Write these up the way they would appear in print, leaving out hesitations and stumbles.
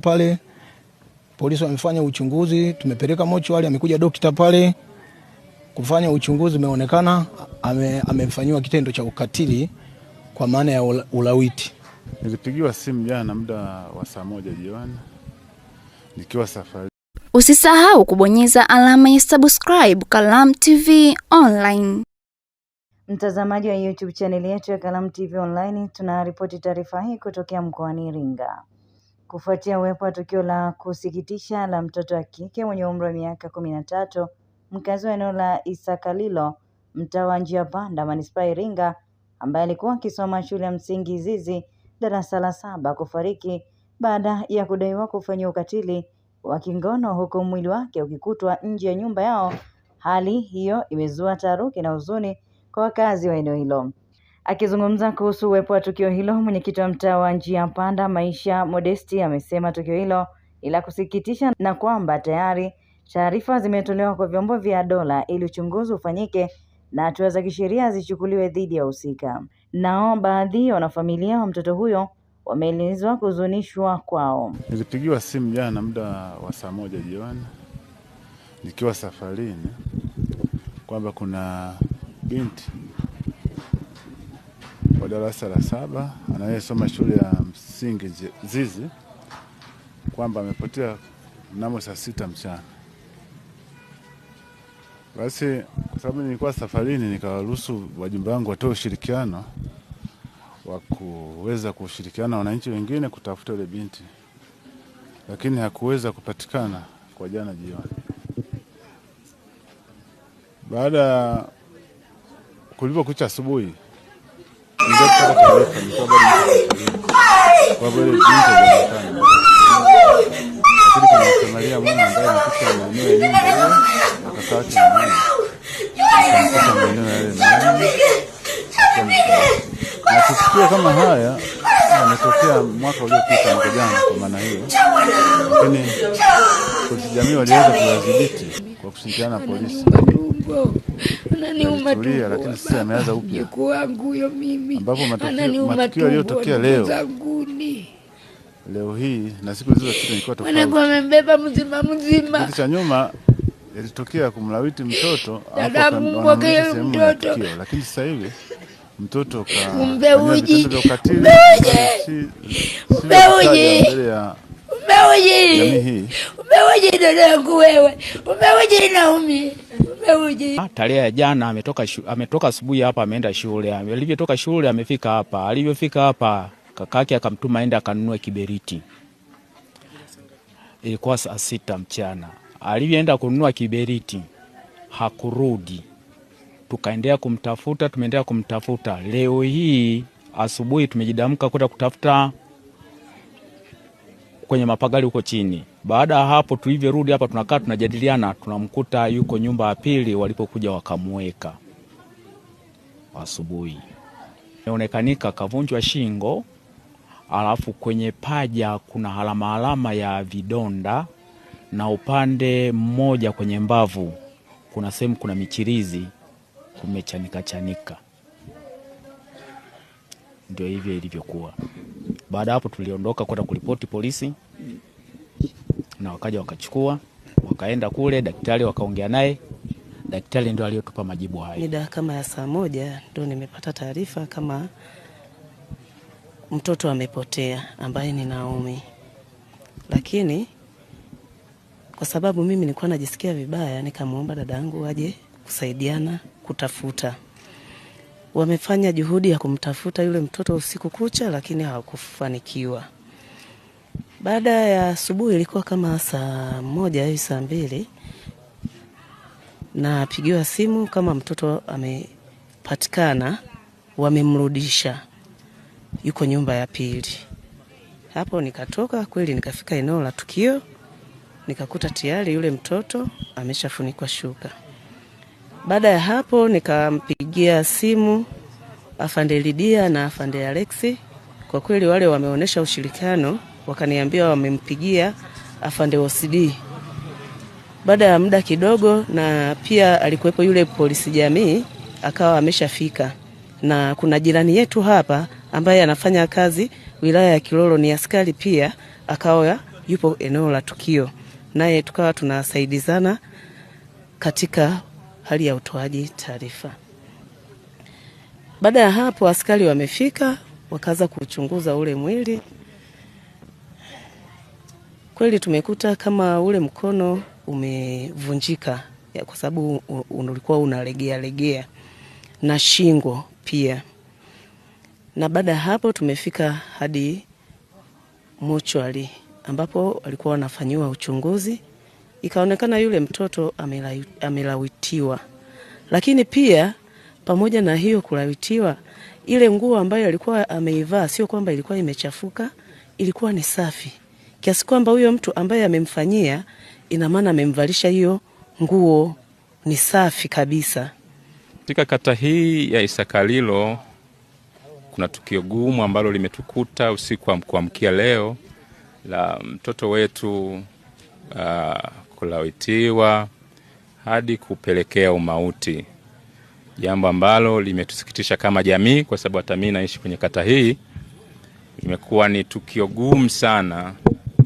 pale. Polisi wamefanya uchunguzi, tumepeleka mochwari, amekuja daktari pale kufanya uchunguzi, umeonekana amefanywa kitendo cha ukatili kwa maana ya ulawiti. Nilipigiwa simu jana muda wa saa 1 jioni nikiwa safari. Usisahau kubonyeza alama ya subscribe Kalamu TV Online. Mtazamaji wa YouTube channel yetu ya Kalamu TV Online, tunaripoti taarifa hii kutokea mkoani Iringa. Kufuatia uwepo wa tukio la kusikitisha la mtoto wa kike mwenye umri wa miaka 13, mkazi wa eneo la Isakalilo, mtaa wa Njia Panda, manispaa Iringa, ambaye alikuwa akisoma shule ya msingi Zizi darasa la 7 kufariki baada ya kudaiwa kufanywa ukatili wa kingono huku mwili wake ukikutwa nje ya nyumba yao. Hali hiyo imezua taharuki na huzuni kwa wakazi wa eneo hilo. Akizungumza kuhusu uwepo wa tukio hilo, mwenyekiti wa mtaa wa Njia Panda Maisha Modesti amesema tukio hilo ila kusikitisha na kwamba tayari taarifa zimetolewa kwa vyombo vya dola ili uchunguzi ufanyike na hatua za kisheria zichukuliwe dhidi ya husika. Nao baadhi ya wanafamilia wa mtoto huyo wameelezwa kuzunishwa kwao. Nilipigiwa simu jana muda wa saa 1 jioni nikiwa safarini kwamba kuna binti wa darasa la 7 anayesoma shule ya msingi Zizi kwamba amepotea mnamo saa 6 mchana. Basi kwa sababu nilikuwa safarini, nikawaruhusu wajumbe wangu watoe ushirikiano wa kuweza kushirikiana na wananchi wengine kutafuta ile binti, lakini hakuweza kupatikana kwa jana jioni. Baada kulipokucha asubuhi nilipata taarifa kwa vile binti alionekana, lakini kuna msamaria mmoja ambaye alipita maeneo ya nyumba hiyo akakaa chini akamkuta maeneo yale na tukio kama haya yametokea mwaka uliopita mwaka jana. Kwa maana hiyo, lakini polisi jamii waliweza kuwadhibiti kwa kushirikiana na polisi. Ananiuma, lakini sasa ameanza upya ambapo matukio yaliyotokea leo hii na siku zilizopita nilikuwa tofauti. Mwanangu amembeba mzima. Kitu cha nyuma ilitokea kumlawiti mtoto hapo mtoto, lakini sasa hivi mtoto umeuji dadangu wewe, umeuji Naomi, umeuji. Tarehe ya jana ametoka asubuhi hapa, ameenda shule. Alivyotoka shule amefika hapa. Alivyofika hapa kakake akamtuma aende akanunue kiberiti. Ilikuwa saa 6 mchana. Alivyoenda kununua kiberiti hakurudi. Tukaendelea kumtafuta. Leo hii asubuhi tumejidamka kwenda kutafuta kwenye mapagali huko chini. Baada ya hapo tulivyorudi hapa tunakaa tunajadiliana, tunamkuta yuko nyumba ya pili walipokuja wakamweka asubuhi. Inaonekanika kavunjwa shingo, alafu kwenye paja kuna alama ya vidonda, na upande mmoja kwenye mbavu kuna sehemu kuna michirizi kumechanika. Ndio hivyo ilivyokuwa. Baada hapo tuliondoka kwenda kuripoti polisi, na wakaja wakachukua, wakaenda kule, daktari wakaongea naye. Daktari ndio aliyotupa majibu haya. Mida kama ya saa 1 ndio nimepata taarifa kama mtoto amepotea ambaye ni Naomi. Lakini kwa sababu mimi nilikuwa najisikia vibaya, nikamuomba dadangu aje kusaidiana kutafuta. Wamefanya juhudi ya kumtafuta yule mtoto usiku kucha, lakini hawakufanikiwa. Baada ya asubuhi ilikuwa kama saa 1 au saa 2, na pigiwa simu kama mtoto amepatikana, wamemrudisha, yuko nyumba ya pili. Hapo nikatoka kweli, nikafika eneo la tukio, nikakuta tayari yule mtoto ameshafunikwa shuka. Baada ya hapo nikampigia simu Afande Lidia na Afande Alexi. Kwa kweli wale wameonesha ushirikiano, wakaniambia wamempigia Afande OCD. Baada ya muda kidogo, na pia alikuwepo yule polisi jamii akawa ameshafika, na kuna jirani yetu hapa ambaye anafanya kazi wilaya ya Kilolo, ni askari pia, akawa yupo eneo la tukio, naye tukawa tunasaidizana katika hali ya utoaji taarifa. Baada ya hapo askari wamefika, wakaanza kuchunguza ule mwili. Kweli tumekuta kama ule mkono umevunjika kwa sababu ulikuwa unalegea na shingo pia. Na baada ya hapo tumefika hadi mochwari ambapo walikuwa wanafanyiwa uchunguzi. Ikaonekana yule mtoto amelawitiwa. Lakini pia pamoja na hiyo kulawitiwa, ile nguo ambayo alikuwa ameivaa sio kwamba ilikuwa imechafuka, ilikuwa ni safi. Kiasi kwamba huyo mtu ambaye amemfanyia, ina maana amemvalisha hiyo nguo ni safi kabisa. Katika kata hii ya Isakalilo kuna tukio gumu ambalo limetukuta usiku wa kuamkia leo la mtoto wetu kulawitiwa hadi kupelekea umauti. Jambo ambalo limetusikitisha kama jamii, kwa sababu hata mimi naishi kwenye kata hii. Imekuwa ni tukio gumu sana.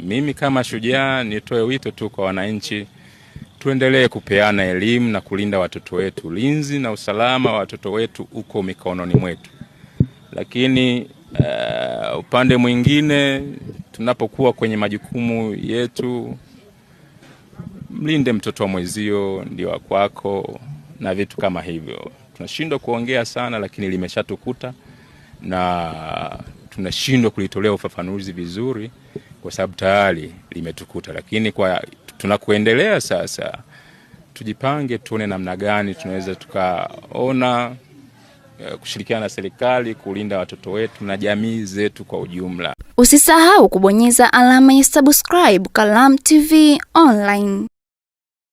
Mimi kama shujaa nitoe wito tu kwa wananchi, tuendelee kupeana elimu na kulinda watoto wetu. Ulinzi na usalama wa watoto wetu uko mikononi mwetu. Lakini upande mwingine, tunapokuwa kwenye majukumu yetu, mlinde mtoto wa mwezio, ndio wa kwako na vitu kama hivyo. Tunashindwa kuongea sana, lakini limeshatukuta na tunashindwa kulitolea ufafanuzi vizuri kwa sababu tayari limetukuta. Lakini kwa tunakuendelea sasa, tujipange tuone namna gani tunaweza tukaona kushirikiana na serikali kulinda watoto wetu na jamii zetu kwa ujumla. Usisahau kubonyeza alama ya subscribe Kalamu TV Online.